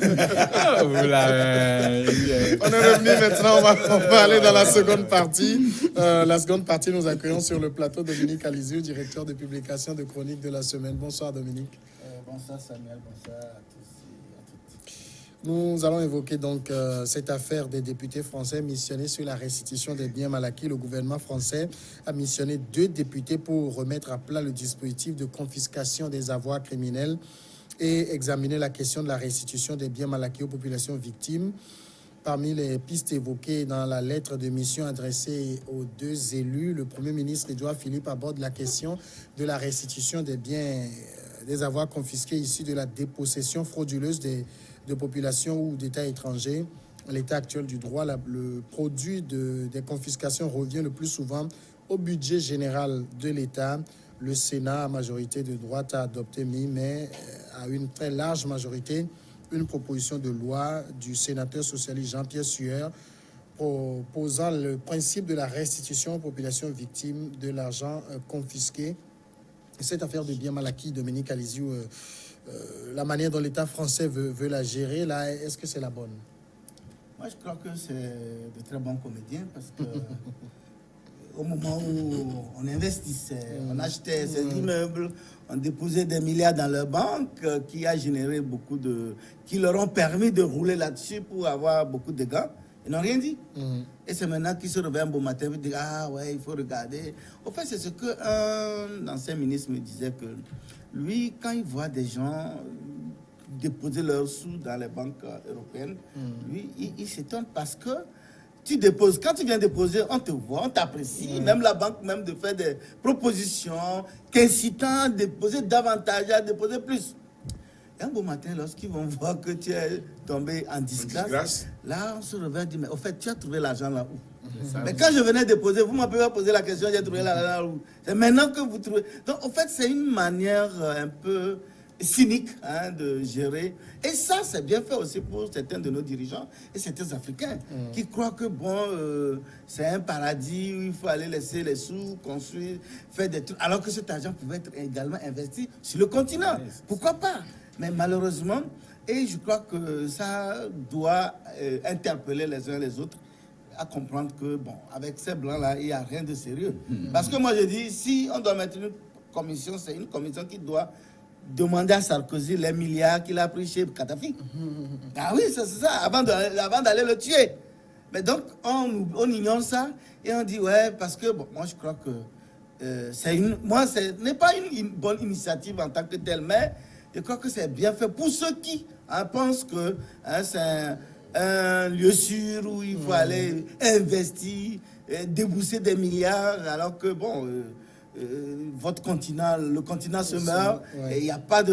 On est revenu maintenant, on va aller dans la seconde partie. La seconde partie, nous accueillons sur le plateau Dominique Alizio, directeur de publication de Chroniques de la semaine. Bonsoir Dominique. Bonsoir Samuel, bonsoir à tous et à toutes. Nous allons évoquer donc cette affaire des députés français missionnés sur la restitution des biens mal acquis. Le gouvernement français a missionné 2 députés pour remettre à plat le dispositif de confiscation des avoirs criminels et examiner la question de la restitution des biens mal acquis aux populations victimes. Parmi les pistes évoquées dans la lettre de mission adressée aux 2 élus, le Premier ministre Édouard Philippe aborde la question de la restitution des biens, des avoirs confisqués issus de la dépossession frauduleuse de populations ou d'États étrangers. À l'état actuel du droit, le produit des confiscations revient le plus souvent au budget général de l'État. Le Sénat, à majorité de droite, a adopté mi-mai à une très large majorité une proposition de loi du sénateur socialiste Jean-Pierre Sueur proposant le principe de la restitution aux populations victimes de l'argent confisqué. Cette affaire de biens mal acquis, Dominique Alizio, la manière dont l'État français veut la gérer, là, est-ce que c'est la bonne? Moi, je crois que c'est de très bons comédiens parce que au moment où on investissait, on achetait ces immeubles, on déposait des milliards dans leur banque qui a généré qui leur ont permis de rouler là-dessus pour avoir beaucoup de gains. Ils n'ont rien dit. Et c'est maintenant qu'ils se réveillent un beau matin et disent ah ouais, il faut regarder. Au fait, c'est ce qu'un ancien ministre me disait que lui, quand il voit des gens déposer leurs sous dans les banques européennes, lui, il s'étonne parce que tu déposes, quand tu viens déposer, on te voit, on t'apprécie, même la banque même de faire des propositions qu'incitant à déposer davantage, à déposer plus. Et un beau matin, lorsqu'ils vont voir que tu es tombé en disgrâce, là, on se réveille et dit, mais au fait, tu as trouvé l'argent là où? Mais quand je venais déposer, vous m'avez pas posé la question, j'ai trouvé l'argent là où? C'est maintenant que vous trouvez. Donc, au fait, c'est une manière un peu cynique de gérer. Et ça, c'est bien fait aussi pour certains de nos dirigeants et certains Africains qui croient que, c'est un paradis où il faut aller laisser les sous, construire, faire des trucs, alors que cet argent pouvait être également investi sur le continent. Pourquoi pas? Mais malheureusement, et je crois que ça doit interpeller les uns les autres à comprendre que, avec ces blancs-là, il n'y a rien de sérieux. Parce que moi, je dis, si on doit mettre une commission, c'est une commission qui doit demander à Sarkozy les milliards qu'il a pris chez Kadhafi. Ah oui, c'est ça, avant d'aller le tuer. Mais donc, on ignore ça et on dit, ouais, parce que, moi, je crois que ce n'est pas une bonne initiative en tant que telle, mais je crois que c'est bien fait pour ceux qui pensent que c'est un lieu sûr où il faut aller investir, débourser des milliards, alors que, votre continent, le continent se meurt, et il n'y a pas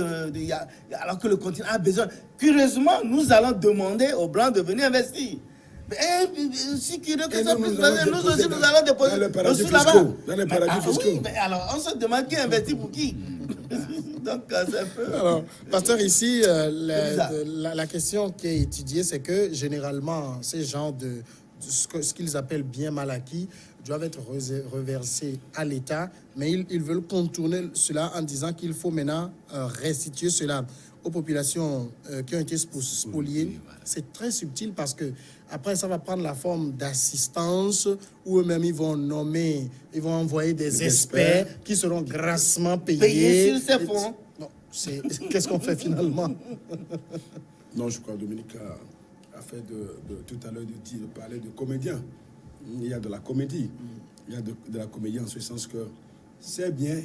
alors que le continent a besoin. Curieusement, nous allons demander aux Blancs de venir investir. Mais si curieux que ça puisse passer, nous aussi, nous allons déposer le sous là-bas. Dans les paradis fiscaux. Oui, mais alors, on se demande qui investit pour qui. Donc, c'est un peu... Alors, pasteur, ici, la question qui est étudiée, c'est que généralement, ces gens de ce qu'ils appellent bien mal acquis doivent être reversés à l'État, mais ils veulent contourner cela en disant qu'il faut maintenant restituer cela aux populations qui ont été spoliées. C'est très subtil parce que après ça va prendre la forme d'assistance où eux-mêmes ils vont envoyer des experts qui seront grassement payés sur ces fonds. Non, qu'est-ce qu'on fait finalement? Non, je crois que Dominique a fait tout à l'heure de parler de comédiens. Il y a de la comédie. Il y a de la comédie en ce sens que ces biens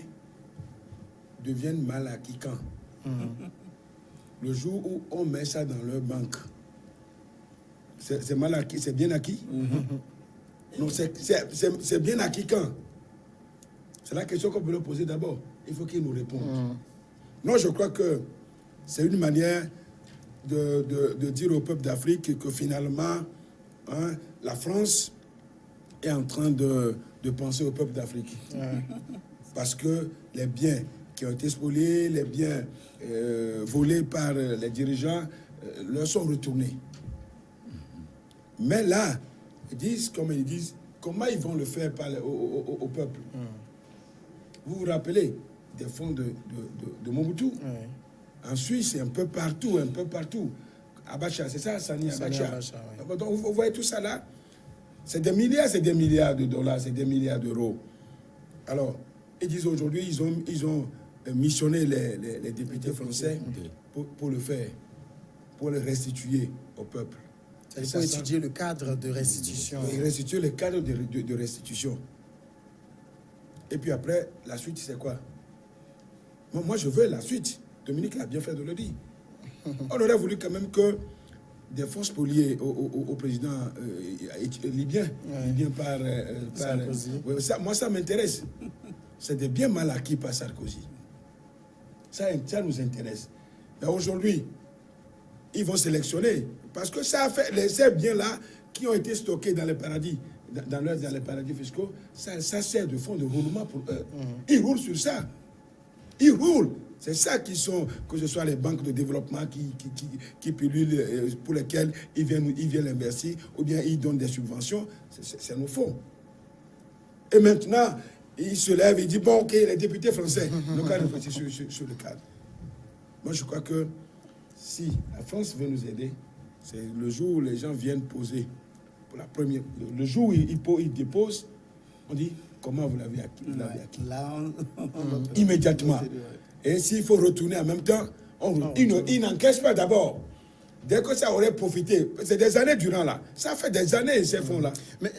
deviennent mal acquis quand le jour où on met ça dans leur banque, c'est mal acquis, c'est bien acquis. Non, c'est bien acquis quand? C'est la question qu'on peut leur poser d'abord. Il faut qu'ils nous répondent. Non, je crois que c'est une manière de dire au peuple d'Afrique que finalement, la France est en train de penser au peuple d'Afrique. Parce que les biens qui ont été spoliés, les biens volés par les dirigeants, leur sont retournés. Mais là, ils disent comment ils vont le faire au peuple. Vous vous rappelez des fonds de Mobutu? En Suisse, un peu partout. Abacha, c'est ça, Sani Sani Abacha. Abacha, oui. Donc, vous voyez tout ça là, c'est des milliards de dollars, c'est des milliards d'euros. Alors, ils disent aujourd'hui, ils ont missionné les députés français pour le faire, pour le restituer au peuple. Il faut étudier le cadre de restitution. Et restituer le cadre de restitution. Et puis après, la suite, c'est quoi? Moi, je veux la suite. Dominique a bien fait de le dire. On aurait voulu quand même que des fonds spoliés au président libyen, par Sarkozy. moi, ça m'intéresse. C'est des biens mal acquis par Sarkozy. Ça nous intéresse. Mais aujourd'hui, ils vont sélectionner. Parce que ça a fait ces biens-là qui ont été stockés dans les paradis, dans les paradis fiscaux, ça sert de fonds de roulement pour eux. Ils roulent sur ça. Ils roulent. C'est ça qui sont, que ce soit les banques de développement qui pullulent, pour lesquelles ils viennent investir, ou bien ils donnent des subventions. C'est nos fonds. Et maintenant, ils se lèvent et disent, bon, ok, les députés français, nous allons réfléchir sur le cadre. Moi, je crois que si la France veut nous aider, c'est le jour où les gens viennent poser pour la première. Le jour où ils déposent, on dit comment vous l'avez acquis. Là, Immédiatement. Et s'il faut retourner en même temps, ils n'encaissent pas d'abord. Dès que ça aurait profité, c'est des années durant là. Ça fait des années ces fonds-là. Mais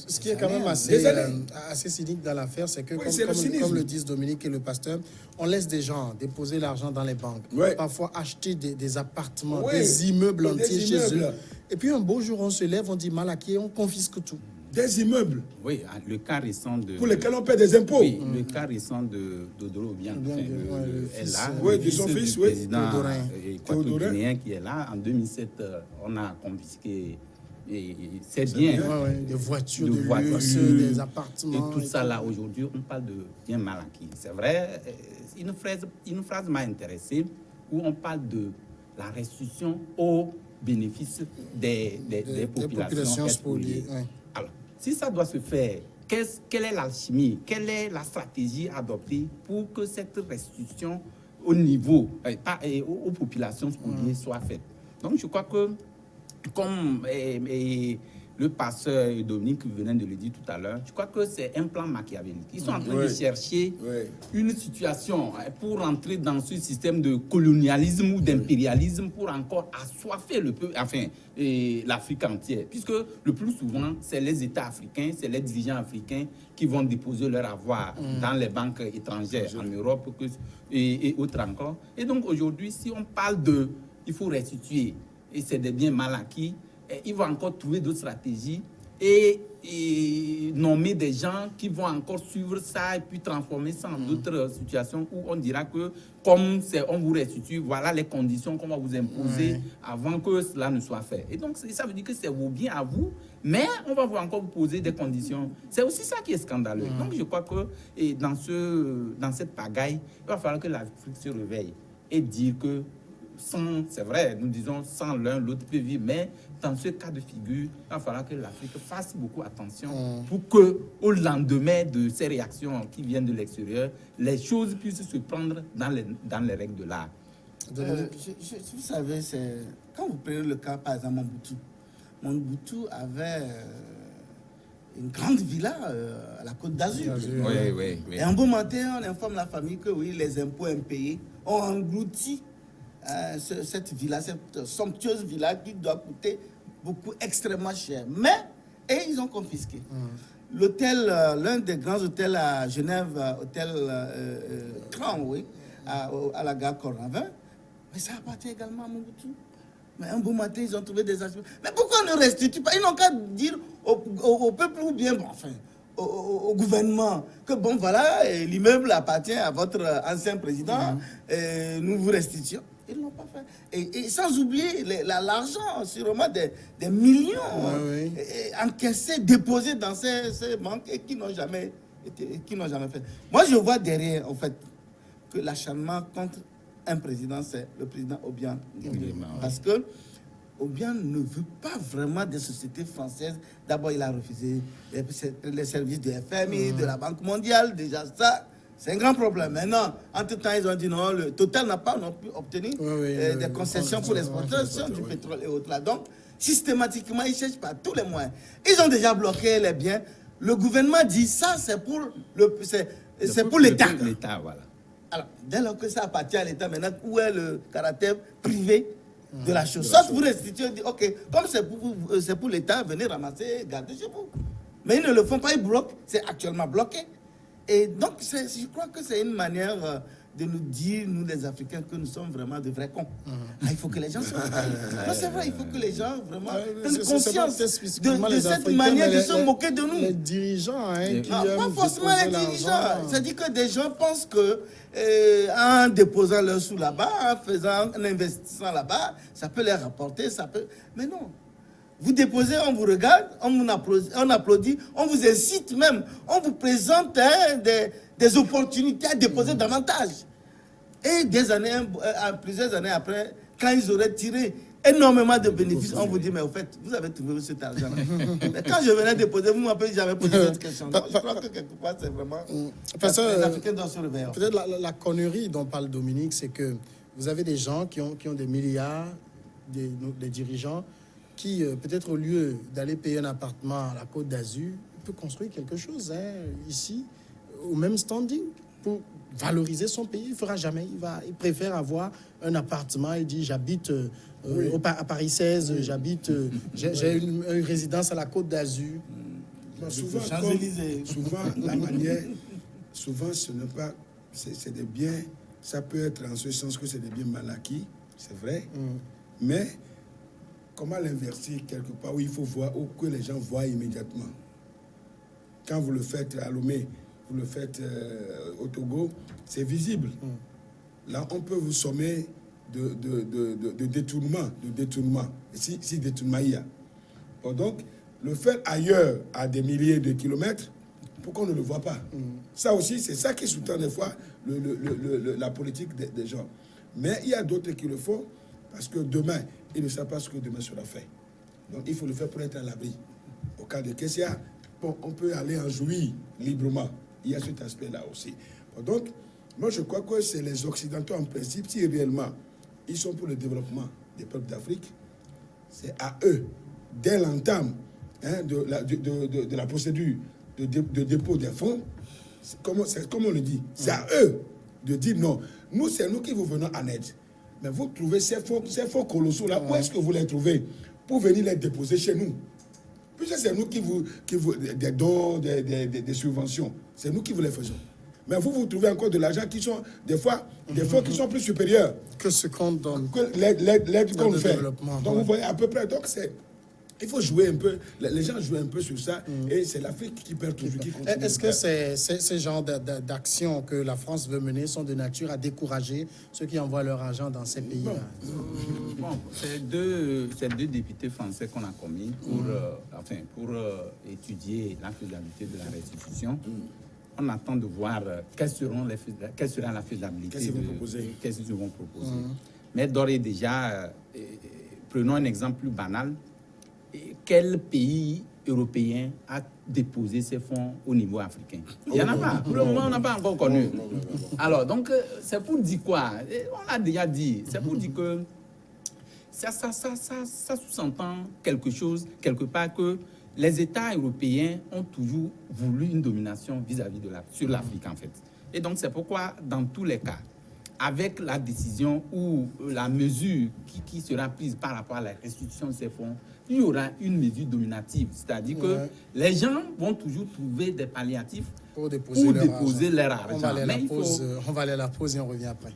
ce qui est quand même assez cynique dans l'affaire, c'est que, comme le disent Dominique et le pasteur, on laisse des gens déposer l'argent dans les banques, parfois acheter des appartements, des immeubles entiers chez eux. Et puis un beau jour, on se lève, on dit mal acquis, on confisque tout. Des immeubles. Oui, le cas récent de... Pour lesquels on paie des impôts. Oui, le cas récent de Dodoro Obiang, de son fils, le président équatorien qui est là. En 2007, on a confisqué c'est bien. Des voitures, des appartements. Et tout ça là, aujourd'hui, on parle de bien mal acquis. C'est vrai, une phrase m'a intéressé où on parle de la restitution au bénéfice des populations spoliées. Alors, si ça doit se faire, quelle est l'alchimie, quelle est la stratégie adoptée pour que cette restitution au niveau, aux populations spoliées soit faite? Donc, je crois que, comme le pasteur Dominique venait de le dire tout à l'heure, je crois que c'est un plan machiavélique. Ils sont en train de chercher une situation pour entrer dans ce système de colonialisme ou d'impérialisme pour encore assoiffer le peuple, enfin, l'Afrique entière. Puisque le plus souvent, c'est les États africains, c'est les dirigeants africains qui vont déposer leur avoir dans les banques étrangères en Europe et autres encore. Et donc aujourd'hui, si on parle de il faut restituer, et c'est des biens mal acquis, ils vont encore trouver d'autres stratégies et nommer des gens qui vont encore suivre ça et puis transformer ça en d'autres situations où on dira que comme on vous restitue, voilà les conditions qu'on va vous imposer avant que cela ne soit fait. Et donc ça veut dire que c'est vos biens à vous, mais on va encore vous poser des conditions. C'est aussi ça qui est scandaleux. Donc je crois que dans cette pagaille, il va falloir que l'Afrique se réveille et dire que c'est vrai, nous disons sans l'un, l'autre peut vivre, mais dans ce cas de figure, il va falloir que l'Afrique fasse beaucoup attention pour que, au lendemain de ces réactions qui viennent de l'extérieur, les choses puissent se prendre dans les règles de l'art. Vous savez, quand vous prenez le cas, par exemple, Mobutu avait une grande villa à la Côte d'Azur. Oui. Et un beau matin, on informe la famille que oui, les impôts impayés ont englouti cette villa, cette somptueuse villa qui doit coûter extrêmement cher. Et ils ont confisqué. L'hôtel, l'un des grands hôtels à Genève, hôtel Cran, à la gare Cornavin, mais ça appartient également à Mobutu. Mais un beau matin, ils ont trouvé des archives. Mais pourquoi on ne restitue pas? Ils n'ont qu'à dire au peuple ou bien, au gouvernement que bon voilà, l'immeuble appartient à votre ancien président, nous vous restituons. Ils ne l'ont pas fait. Et sans oublier l'argent, sûrement des millions encaissés, déposés dans ces banques et qui n'ont jamais fait. Moi, je vois derrière, en fait, que l'acharnement contre un président, c'est le président Obiang. Parce que Obiang ne veut pas vraiment des sociétés françaises. D'abord, il a refusé les services de FMI, de la Banque mondiale. Déjà, C'est un grand problème. Maintenant, entre-temps, ils ont dit non, le Total n'a pas non plus obtenu des concessions pour l'exploitation du pétrole et autres. Là. Donc, systématiquement, ils cherchent par tous les moyens. Ils ont déjà bloqué les biens. Le gouvernement dit ça, c'est pour l'État. L'État, voilà. Alors, dès lors que ça appartient à l'État, maintenant, où est le caractère privé de la chose? Soit vous restituez, dit, ok, comme c'est pour l'État, venez ramasser, garder chez vous. Mais ils ne le font pas, ils bloquent, c'est actuellement bloqué. Et donc, je crois que c'est une manière de nous dire, nous les Africains, que nous sommes vraiment de vrais cons. Il faut que les gens soient... Non, c'est vrai, il faut que les gens vraiment prennent conscience de cette manière de se moquer de nous. Les dirigeants, hein, qui pas forcément les dirigeants. C'est-à-dire que des gens pensent que en déposant leur sous là-bas, en investissant là-bas, ça peut les rapporter, ça peut... Mais non. Vous déposez, on vous regarde, on applaudit, on vous incite même, on vous présente des opportunités à déposer davantage. Et plusieurs années après, quand ils auraient tiré énormément de bénéfices, on vous dit, mais au fait, vous avez trouvé cet argent. Mais quand je venais déposer, vous m'appelez, j'avais posé cette question. Donc, je crois que quelque part, c'est vraiment... les Africains doivent se réveiller. Peut-être la connerie dont parle Dominique, c'est que vous avez des gens qui ont des milliards, des dirigeants, qui, peut-être au lieu d'aller payer un appartement à la Côte d'Azur, peut construire quelque chose ici, au même standing, pour valoriser son pays. Il ne fera jamais. Il préfère avoir un appartement. Il dit, j'habite à Paris 16, j'habite, j'ai une résidence à la Côte d'Azur. Souvent, la manière, souvent, ce n'est pas, c'est des biens, ça peut être en ce sens que c'est des biens mal acquis, c'est vrai, mais comment l'inverser quelque part où il faut voir, où que les gens voient immédiatement. Quand vous le faites à Lomé, vous le faites au Togo, c'est visible. Là, on peut vous sommer de détournement. Si détournement il y a. Bon, donc, le faire ailleurs, à des milliers de kilomètres, pourquoi on ne le voit pas? Ça aussi, c'est ça qui sous-tend des fois la politique des gens. Mais il y a d'autres qui le font parce que demain, ils ne savent pas ce que demain sera fait. Donc, il faut le faire pour être à l'abri. Au cas de Kessia, bon, on peut aller en jouir librement. Il y a cet aspect-là aussi. Bon, donc, moi, je crois que c'est les Occidentaux, en principe, si réellement ils sont pour le développement des peuples d'Afrique, c'est à eux, dès l'entame de la procédure de dépôt des fonds, comme on le dit, c'est à eux de dire non. Nous, c'est nous qui vous venons en aide. Mais vous trouvez ces fonds colossaux là, où est-ce que vous les trouvez pour venir les déposer chez nous? Puisque c'est nous qui vous des dons, des subventions, c'est nous qui vous les faisons. Mais vous trouvez encore de l'argent qui sont des fois des fonds qui sont plus supérieurs que ce qu'on donne, que l'aide qu'on fait. Donc vous voyez à peu près. Donc il faut jouer un peu. Les gens jouent un peu sur ça et c'est l'Afrique qui perd toujours. Est-ce que ces genres d'actions que la France veut mener sont de nature à décourager ceux qui envoient leur argent dans ces pays-là? Bon, c'est deux députés français qu'on a commis pour étudier la faisabilité de la restitution. On attend de voir quelle sera la faisabilité. Qu'est-ce qu'ils vont proposer. Mais d'ores et déjà, prenons un exemple plus banal. Quel pays européen a déposé ses fonds au niveau africain? Il n'y en a pas. Pour le moment, on n'a pas encore connu. Alors, donc, c'est pour dire quoi? On l'a déjà dit. C'est pour dire que ça sous-entend quelque chose, quelque part, que les États européens ont toujours voulu une domination sur l'Afrique, en fait. Et donc, c'est pourquoi, dans tous les cas, avec la décision ou la mesure qui sera prise par rapport à la restitution de ces fonds, il y aura une mesure dominative. C'est-à-dire que les gens vont toujours trouver des palliatifs pour déposer leur argent. On va aller à la pause et on revient après.